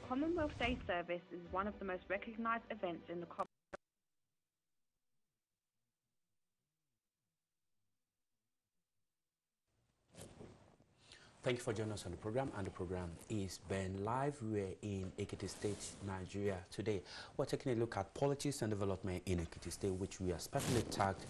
Commonwealth Day service is one of the most recognised events in the Commonwealth. Thank you for joining us on the program, and the program is Ben Live. We're in Ekiti State, Nigeria today. We're taking a look at politics and development in Ekiti State, which we are specially tagged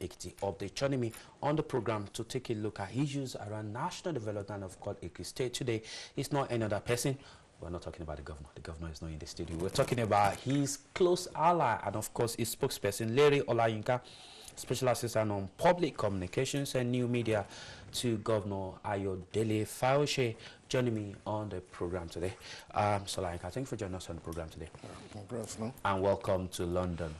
Ekiti Update. Joining me on the program to take a look at issues around national development of course Ekiti State today is not any other person. We're not talking about the governor. The governor is not in the studio. We're talking about his close ally and of course his spokesperson, Lere Olayinka, Special Assistant on Public Communications and New Media to Governor Ayodele Fayose, joining me on the program today. Olayinka, thank you for joining us on the program today. Congrats, no? And welcome to London.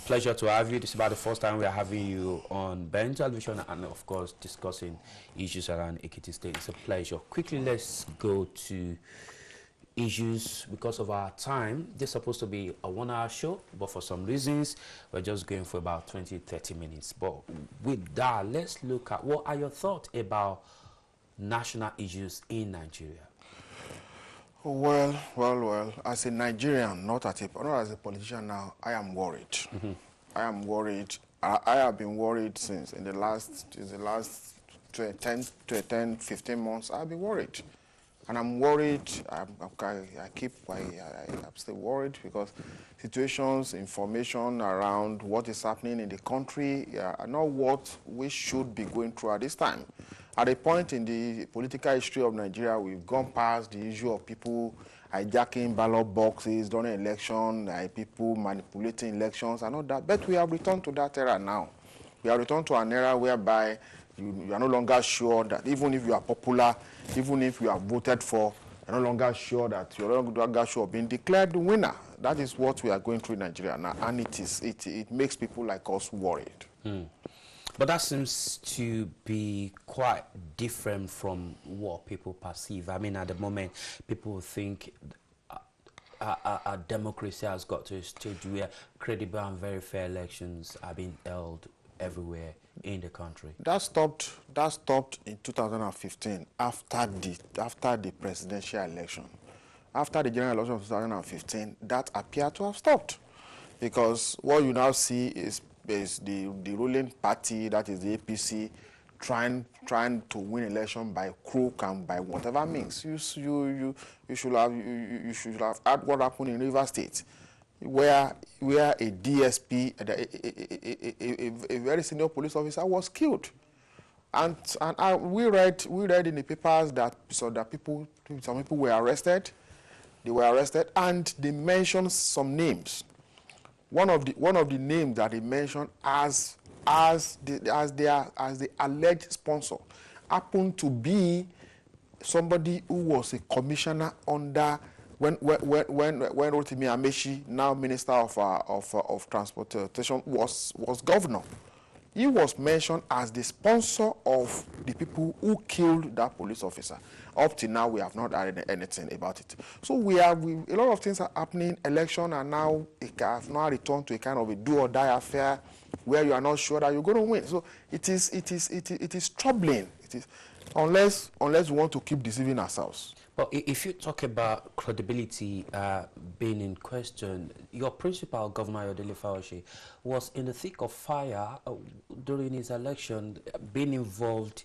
Pleasure to have you. This is about the first time we are having you on Ben Television and of course discussing issues around Ekiti State. It's a pleasure. Quickly, let's go to issues because of our time. This is supposed to be a 1-hour show, but for some reasons we're just going for about 20-30 minutes. But with that, let's look at what are your thoughts about national issues in Nigeria. Well, as a Nigerian, not as a politician now, I am worried. I am worried. I have been worried since in the last 10, 15 months. I've been worried. And I'm worried. I'm still worried because situations, information around what is happening in the country are not what we should be going through at this time. At a point in the political history of Nigeria, we've gone past the issue of people hijacking ballot boxes during election, people manipulating elections and all that. But we have returned to that era now. We have returned to an era whereby you are no longer sure that even if you are popular, even if you are voted for, you're no longer sure that you're no longer sure of being declared the winner. That is what we are going through in Nigeria now, and it makes people like us worried. But that seems to be quite different from what people perceive. I mean, at the moment, people think a democracy has got to a stage where credible and very fair elections are being held everywhere in the country. That stopped in 2015 after the presidential election. After the general election of 2015, that appeared to have stopped, because what you now see is the ruling party, that is the APC, trying to win election by crook and by whatever means. You should have had what happened in Rivers State, where a DSP, a very senior police officer, was killed, and we read in the papers that some people were arrested. They were arrested, and they mentioned some names. One of the names that they mentioned as the alleged sponsor happened to be somebody who was a commissioner under when Rotimi Amechi, now Minister of Transportation, was governor. He was mentioned as the sponsor of the people who killed that police officer. Up to now, we have not heard anything about it. So a lot of things are happening. Election are now have now returned to a kind of a do or die affair, where you are not sure that you're going to win. So it is troubling. It is unless we want to keep deceiving ourselves. Well, if you talk about credibility being in question, your principal, Governor Ayodele Fayose, was in the thick of fire during his election, being involved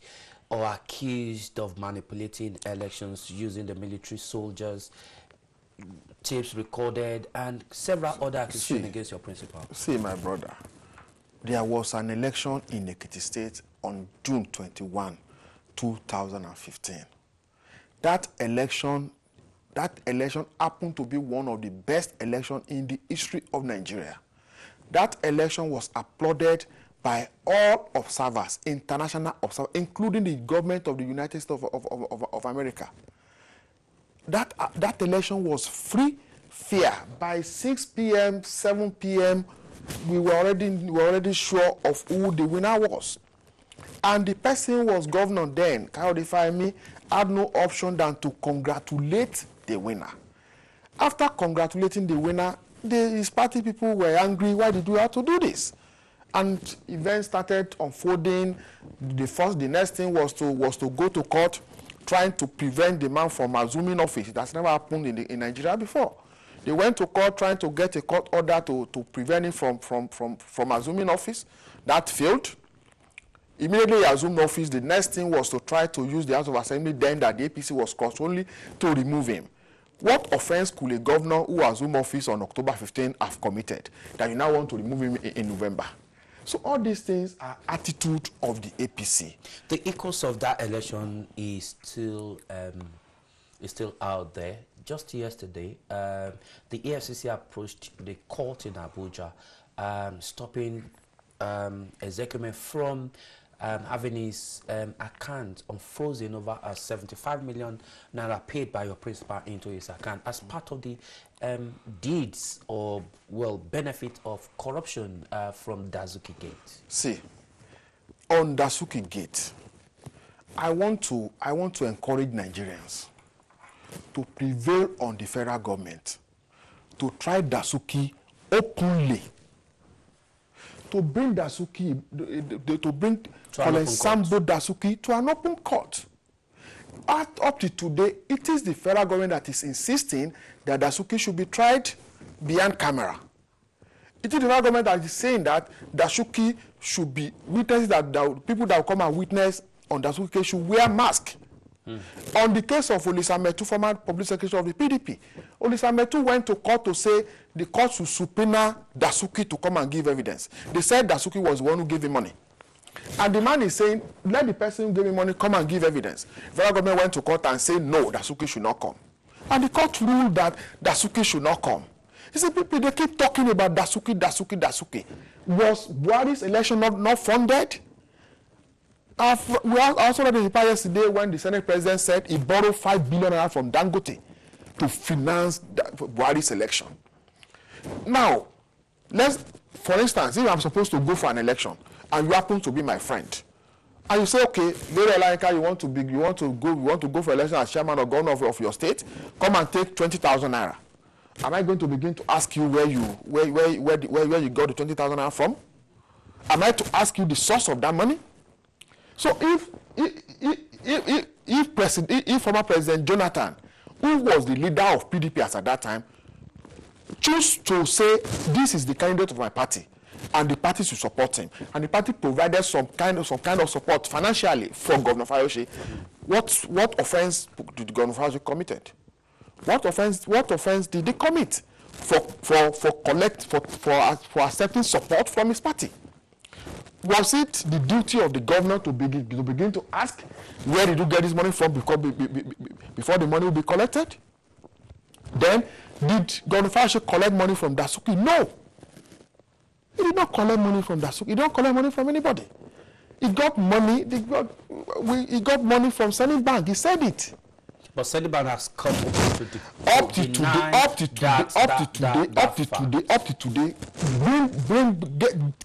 or accused of manipulating elections using the military soldiers, tapes recorded, and several other accusations against your principal. See, my brother, there was an election in Ekiti State on June 21, 2015. That election happened to be one of the best elections in the history of Nigeria. That election was applauded by all observers, international observers, including the government of the United States of America. That election was free, fair. By 6 p.m., 7 p.m., we were already sure of who the winner was. And the person who was governor then, Kayode Fayemi, had no option than to congratulate the winner. After congratulating the winner, his party people were angry. Why did we have to do this? And events started unfolding. The next thing was to go to court trying to prevent the man from assuming office. That's never happened in Nigeria before. They went to court trying to get a court order to prevent him from assuming office. That failed. Immediately he assumed office, the next thing was to try to use the House of Assembly then that the APC was crossed only to remove him. What offense could a governor who assumed office on October 15 have committed that you now want to remove him in November? So all these things are attitude of the APC. The echoes of that election is still out there. Just yesterday, the EFCC approached the court in Abuja, stopping Ezekiel from having his account unfrozen over 75 million naira paid by your principal into his account as part of the deeds or, well, benefit of corruption from Dazuki Gate. See, on Dazuki Gate, I want to encourage Nigerians to prevail on the federal government to try Dazuki openly, to bring Dazuki, to bring Colin Sambo Dazuki to an open court. Up to today, it is the federal government that is insisting that Dazuki should be tried behind camera. It is the federal government that is saying that Dazuki should be witnesses, that people that will come and witness on Dazuki case should wear masks. On the case of Olisa Metu, former public secretary of the PDP, Olisa Metu went to court to say the court should subpoena Dazuki to come and give evidence. They said Dazuki was the one who gave him money. And the man is saying, let the person who gave him money come and give evidence. The federal government went to court and said, no, Dazuki should not come. And the court ruled that Dazuki should not come. You see, people, they keep talking about Dazuki. Was Buhari's election not funded? We also read in the paper yesterday when the Senate president said he borrowed 5 billion from Dangote to finance Buhari's election. Now, for instance, if I'm supposed to go for an election and you happen to be my friend, and you say, okay, Lere Olayinka, you want to go for election as chairman or governor of your state, come and take 20,000 naira. Am I going to begin to ask you where you got the 20,000 naira from? Am I to ask you the source of that money? So if former President Jonathan, who was the leader of PDP at that time, choose to say this is the candidate of my party, and the party should support him, and the party provided some kind of support financially for Governor Fayose, what offense did Governor Fayose committed? What offense did they commit for accepting support from his party? Was it the duty of the governor to begin to ask where did you get this money from before the money will be collected? Then, did Governor Fayose collect money from Dazuki? No. He did not collect money from Dazuki. He did not collect money from anybody. He got money. He got money from Senate Bank. He said it. But Senate Bank has come up to today,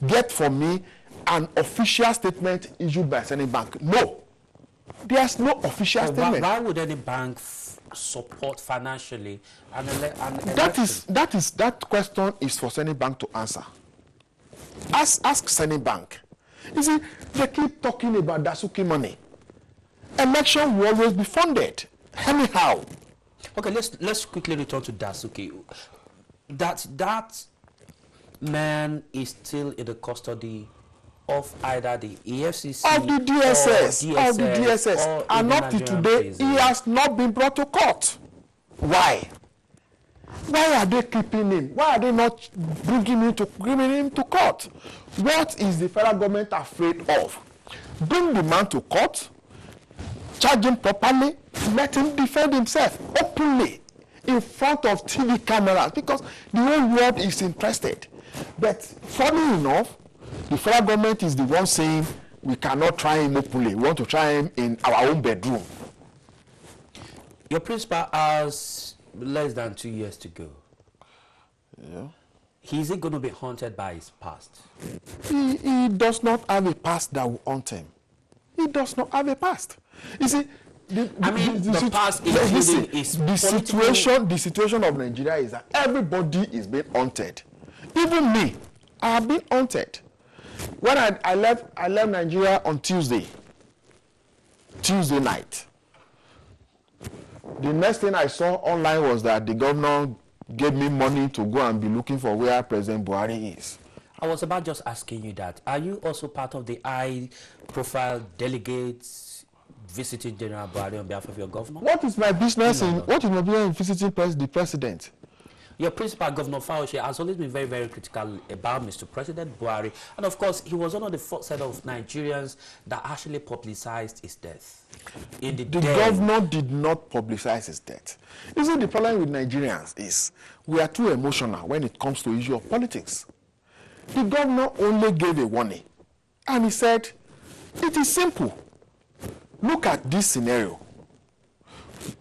get for me an official statement issued by Senate Bank. No, there's no official statement. Why would any bank support financially that question is for Senate Bank to answer. Ask Senate Bank. You see, they keep talking about Dazuki money. Election will always be funded. Anyhow. Okay, let's quickly return to Dazuki. That man is still in the custody of either the EFCC of the DSS, and up to today he has not been brought to court. Why? Why are they keeping him? Why are they not bringing him to court? What is the federal government afraid of? Bring the man to court, charge him properly, let him defend himself openly in front of TV cameras, because the whole world is interested. But funny enough, the federal government is the one saying we cannot try him openly. We want to try him in our own bedroom. Your principal has less than 2 years to go. Yeah. Is he going to be haunted by his past? He does not have a past that will haunt him. He does not have a past. You see, the situation of Nigeria is that everybody is being haunted. Even me, I have been haunted. When I left Nigeria on Tuesday night. The next thing I saw online was that the governor gave me money to go and be looking for where President Buhari is. I was about just asking you that. Are you also part of the high-profile delegates visiting General Buhari on behalf of your governor? What is my business in visiting the president? Your principal, Governor Fauci, has always been very, very critical about Mr. President Buhari. And of course, he was one of the first set of Nigerians that actually publicized his death. The governor did not publicize his death. You see, the problem with Nigerians is we are too emotional when it comes to issue of politics. The governor only gave a warning. And he said, it is simple. Look at this scenario.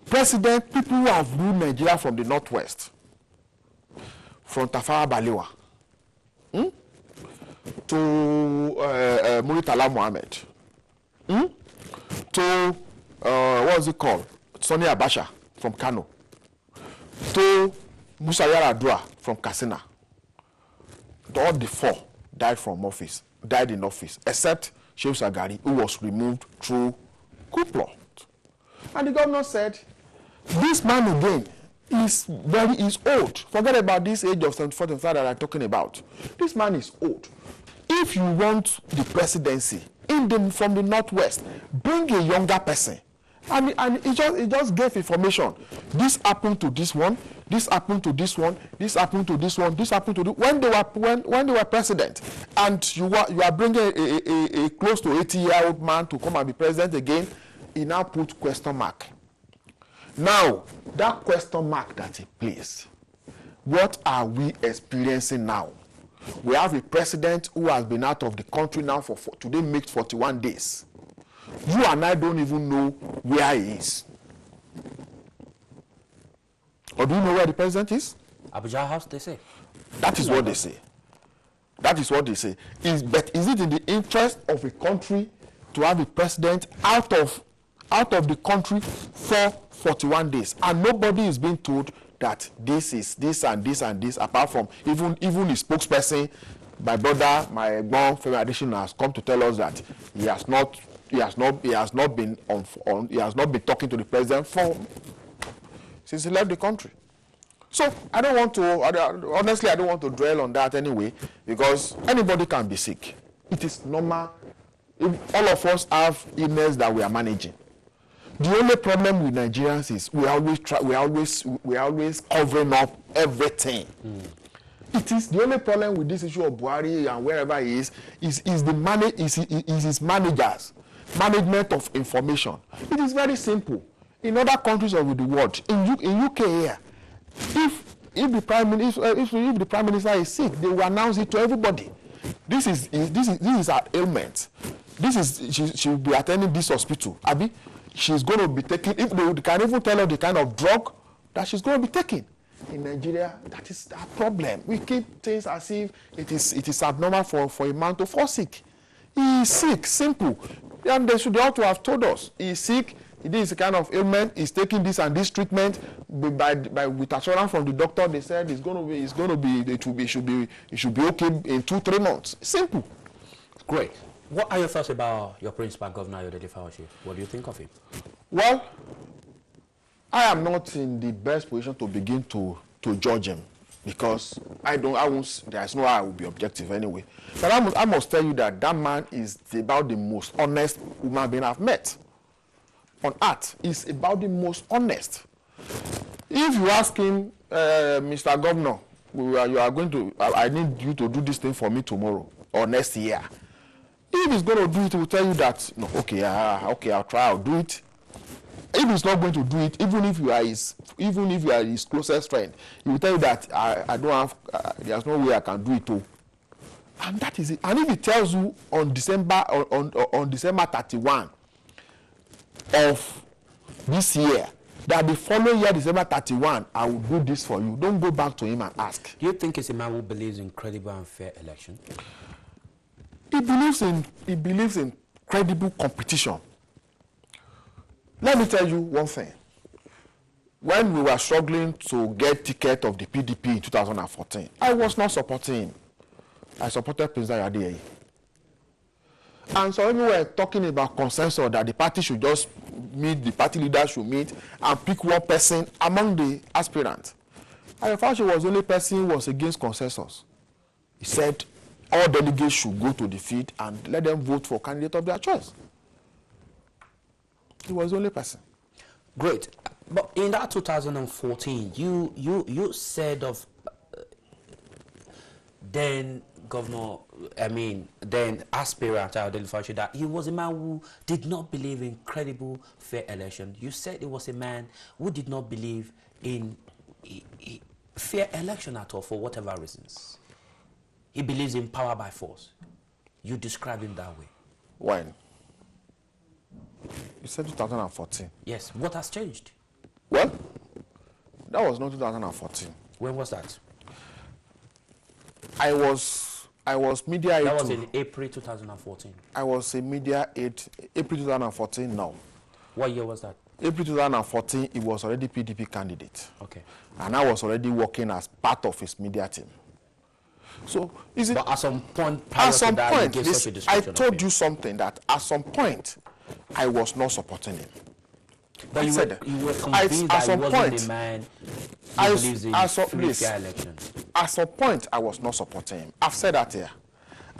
President, people who have ruled Nigeria from the northwest, from Tafawa Balewa to Muritala Mohammed, to what was it called? Sonny Abacha from Kano, to Musa Yar'Adua from Katsina. All the four died in office, except Shehu Shagari, who was removed through coup plot. And the governor said, this man again is old. Forget about this age of 74 that I'm talking about. This man is old. If you want the presidency from the northwest, bring a younger person. And he just gave information. This happened to this one. This happened to this one. This happened to this one. This happened to when they were president. And you are bringing a close to 80-year-old man to come and be president again. He now put question mark. Now that question mark that he placed, what are we experiencing now? We have a president who has been out of the country now for today makes 41 days. You and I don't even know where he is. Or do you know where the president is? Abuja House, they say. That is what they say. That is what they say. But is it in the interest of a country to have a president out of the country for 41 days? And nobody is being told that this is this and this and this, apart from even his spokesperson, my brother, my Egbon, Femi Adesina, has come to tell us that he has not been talking to the president since he left the country. So I don't want to dwell on that anyway, because anybody can be sick. It is normal. If all of us have illness that we are managing. The only problem with Nigerians is we are always covering up everything. It is the only problem with this issue of Buhari and wherever he is his managers, management of information. It is very simple. In other countries of the world, in UK here, if the prime minister is sick, they will announce it to everybody. This is her ailment. She will be attending this hospital. Abi, she's going to be taking. If they can even tell her the kind of drug that she's going to be taking. In Nigeria, that is a problem. We keep things as if it is abnormal for a man to fall sick. He is sick, simple. And they ought to have told us he is sick. This is a kind of ailment. He's taking this and this treatment with assurance from the doctor. They said it should be okay in 2-3 months. Simple. Great. What are your thoughts about your principal, Governor Ayodele Fauci? What do you think of him? Well, I am not in the best position to begin to judge him, because there is no way I will be objective anyway. But I must tell you that man is about the most honest human being I've met on earth. He's about the most honest. If you ask him, Mr. Governor, I need you to do this thing for me tomorrow or next year. If he's going to do it, he will tell you that, no, okay, I'll try, I'll do it. If he's not going to do it, even if you are his closest friend, he will tell you that I don't have, there's no way I can do it too. And that is it. And if he tells you on December 31 of this year, that the following year, December 31, I will do this for you, don't go back to him and ask. Do you think he's a man who believes in credible and fair election? He believes in credible competition. Let me tell you one thing. When we were struggling to get ticket of the PDP in 2014, I was not supporting him. I supported President Ayodele. And so when we were talking about consensus that the party should just meet, the party leaders should meet, and pick one person among the aspirants. Ayofashe was the only person who was against consensus. He said all delegates should go to the field and let them vote for candidate of their choice. He was the only person. Great. But in that 2014, you said of then aspirant Ayodele that he was a man who did not believe in credible, fair election. You said he was a man who did not believe in fair election at all for whatever reasons. He believes in power by force. You describe him that way. When? You said 2014. Yes. What has changed? Well, that was not 2014. When was that? I was media aide. That was in April 2014. I was a media aide April 2014 now. What year was that? April 2014, he was already PDP candidate. Okay. And I was already working as part of his media team. So, is it? But at some point, prior to that, you gave such a description. I told you something that at some point, I was not supporting him. But you were convinced that he wasn't a man who believes in free, fair elections. At some point, I was not supporting him. I've said that here.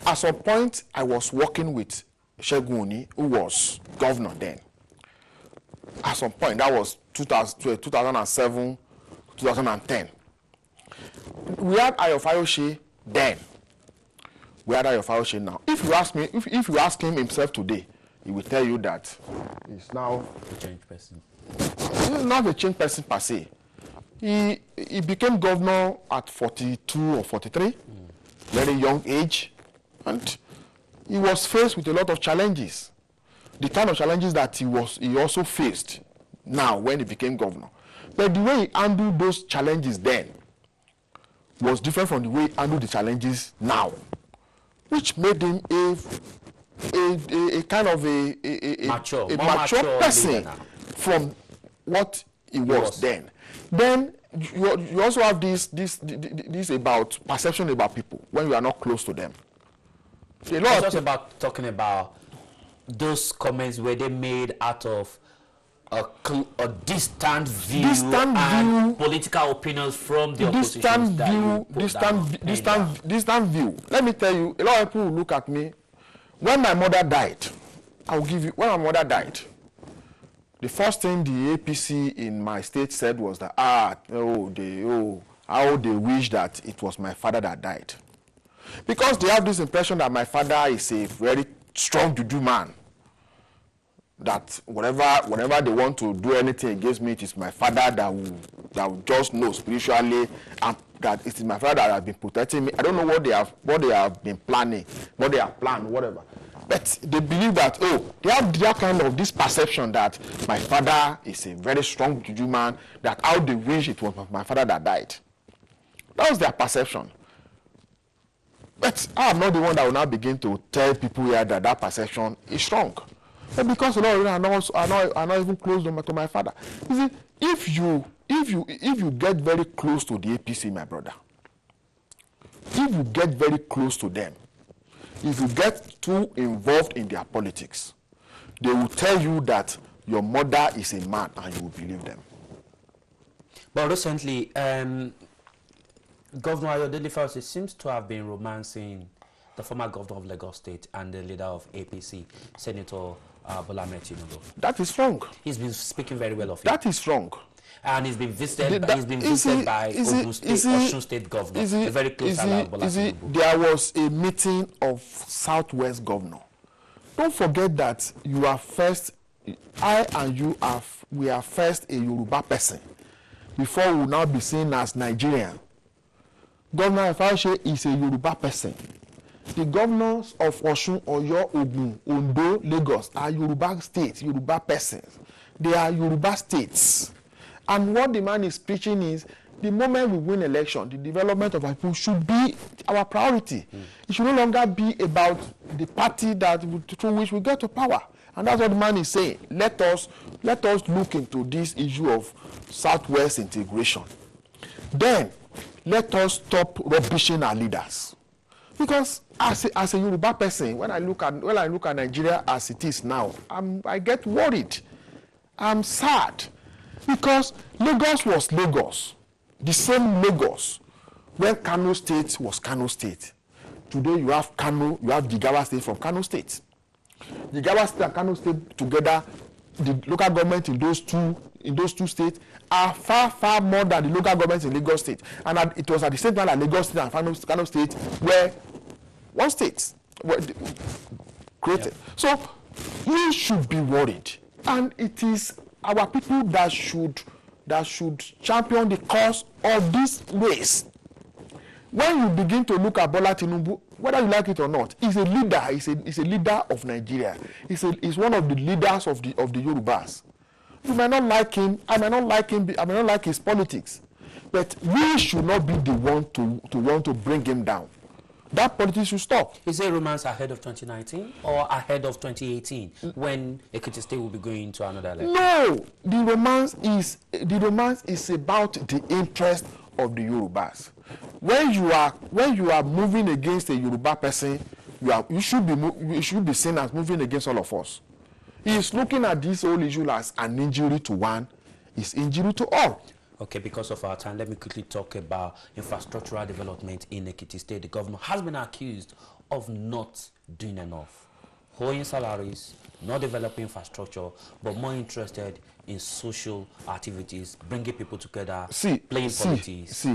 At some point, I was working with Segun Oni, who was governor then. At some point, that was 2007, 2010. We had Ayofashe then. We had Ayofashe now. If you ask me, if you ask him himself today, he will tell you that he's now a changed person. He's not a changed person per se. He became governor at 42 or 43, very young age, and he was faced with a lot of challenges. The kind of challenges that he also faced now when he became governor. But the way he handled those challenges then was different from the way he handled the challenges now, which made him a kind of a mature person from what he was then. Then you also have this about perception about people when you are not close to them. About talking about those comments where they made out of a distant view and political opinions from the opposition. Distant view. Let me tell you, a lot of people will look at me. When my mother died, when my mother died, the first thing the APC in my state said was that, how they wish that it was my father that died. Because they have this impression that my father is a very strong juju man. That whenever they want to do anything against me, it is my father that will just know spiritually, and that it is my father that has been protecting me. I don't know what they have been planning, what they have planned, whatever. But they believe that, they have that kind of this perception that my father is a very strong juju man, that how they wish it was my father that died. That was their perception. But I am not the one that will now begin to tell people here that that perception is strong. But because a lot of them are not even close to my father. You see, if you get very close to the APC, my brother, if you get very close to them, if you get too involved in their politics, they will tell you that your mother is a man, and you will believe them. But recently, Governor Ayodele seems to have been romancing the former governor of Lagos State and the leader of APC, Senator Bola Ahmed Tinubu. That is wrong. He's been speaking very well of him. That is wrong. And he's been visited by Osun State governor, a very close ally of Bola Tinubu. There was a meeting of Southwest governor. Don't forget that you are first, I and you we are first a Yoruba person before we will now be seen as Nigerian. Governor Ayofashe is a Yoruba person. The governors of Osun, Oyo, Ogun, Ondo, Lagos are Yoruba states, Yoruba persons. They are Yoruba states. And what the man is preaching is, the moment we win election, the development of our people should be our priority. It should no longer be about the party through which we get to power. And that's what the man is saying. Let us look into this issue of Southwest integration. Then, let us stop rubbishing our leaders. Because as a Yoruba person, when I look at Nigeria as it is now, I get worried. I'm sad because Lagos was Lagos, the same Lagos when Kano State was Kano State. Today you have Kano, you have Jigawa State from Kano State. Jigawa State and Kano State together, the local government in those two states are far more than the local governments in Lagos State. And it was at the same time that Lagos State and Kano State were one state created. Yeah. So we should be worried, and it is our people that should champion the cause of this race. When you begin to look at Bola Tinubu, whether you like it or not, he's a leader. He's a leader of Nigeria. He's one of the leaders of the Yorubas. You might not like him. I might not like him. I might not like his politics. But we should not be the one to want to bring him down. That politics should stop. Is there romance ahead of 2019 or ahead of 2018 when Ekiti State will be going to another level? No, the romance is about the interest of the Yorubas. When you are moving against a Yoruba person, you should be seen as moving against all of us. He is looking at this whole issue as an injury to one, is injury to all. Okay, because of our time, let me quickly talk about infrastructural development in Ekiti State. The governor has been accused of not doing enough. Holding salaries, not developing infrastructure, but more interested in social activities, bringing people together, playing politics,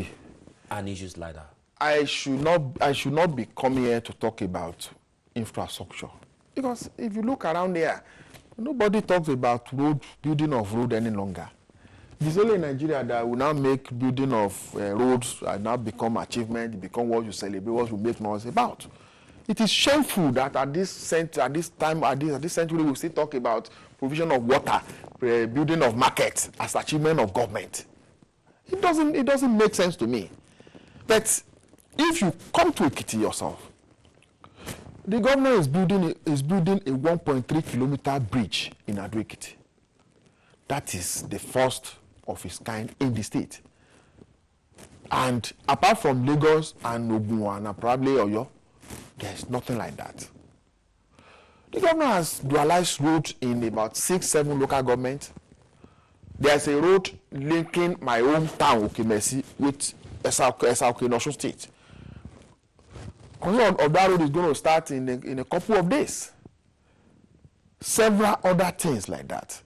and issues like that. I should not be coming here to talk about infrastructure. Because if you look around here, nobody talks about building of road any longer. It's only in Nigeria that will now make building of roads now become achievement, become what you celebrate, what you make noise about. It is shameful that at this century we still talk about provision of water, building of markets as achievement of government. It doesn't make sense to me. But if you come to Ekiti yourself, the governor is building a 1.3 kilometer bridge in Ado-Ekiti. That is the first of its kind in the state. And apart from Lagos and Ogun and probably Oyo, there's nothing like that. The governor has dualized roads in about 6-7 local governments. There's a road linking my hometown, Okemesi, with Esauke in Osun State. Construction of that road is going to start in a couple of days. Several other things like that.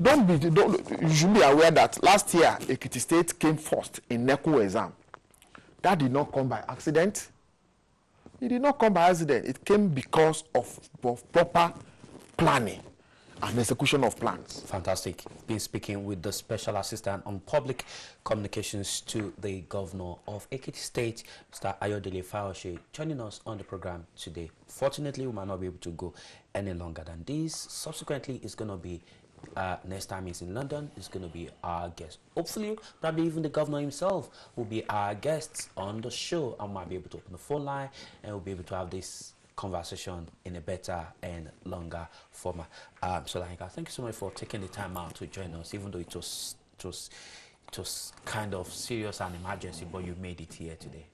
You should be aware that last year, Ekiti State came first in NECO exam. That did not come by accident. It did not come by accident. It came because of proper planning and execution of plans. Fantastic. Been speaking with the Special Assistant on Public Communications to the Governor of Ekiti State, Mr. Ayodele Fayose, joining us on the program today. Fortunately, we might not be able to go any longer than this. Subsequently, it's going to be next time he's in London, it's going to be our guest. Hopefully, probably even the governor himself will be our guests on the show. I might be able to open the phone line and we'll be able to have this conversation in a better and longer format. So Olayinka, thank you so much for taking the time out to join us, even though it was kind of serious and emergency, but you made it here today.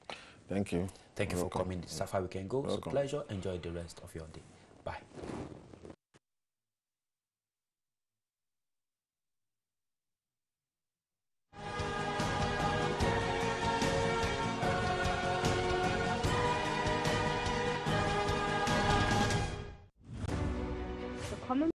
Thank you. Thank you for coming. So far we can go. It's a pleasure. Enjoy the rest of your day. Bye. Common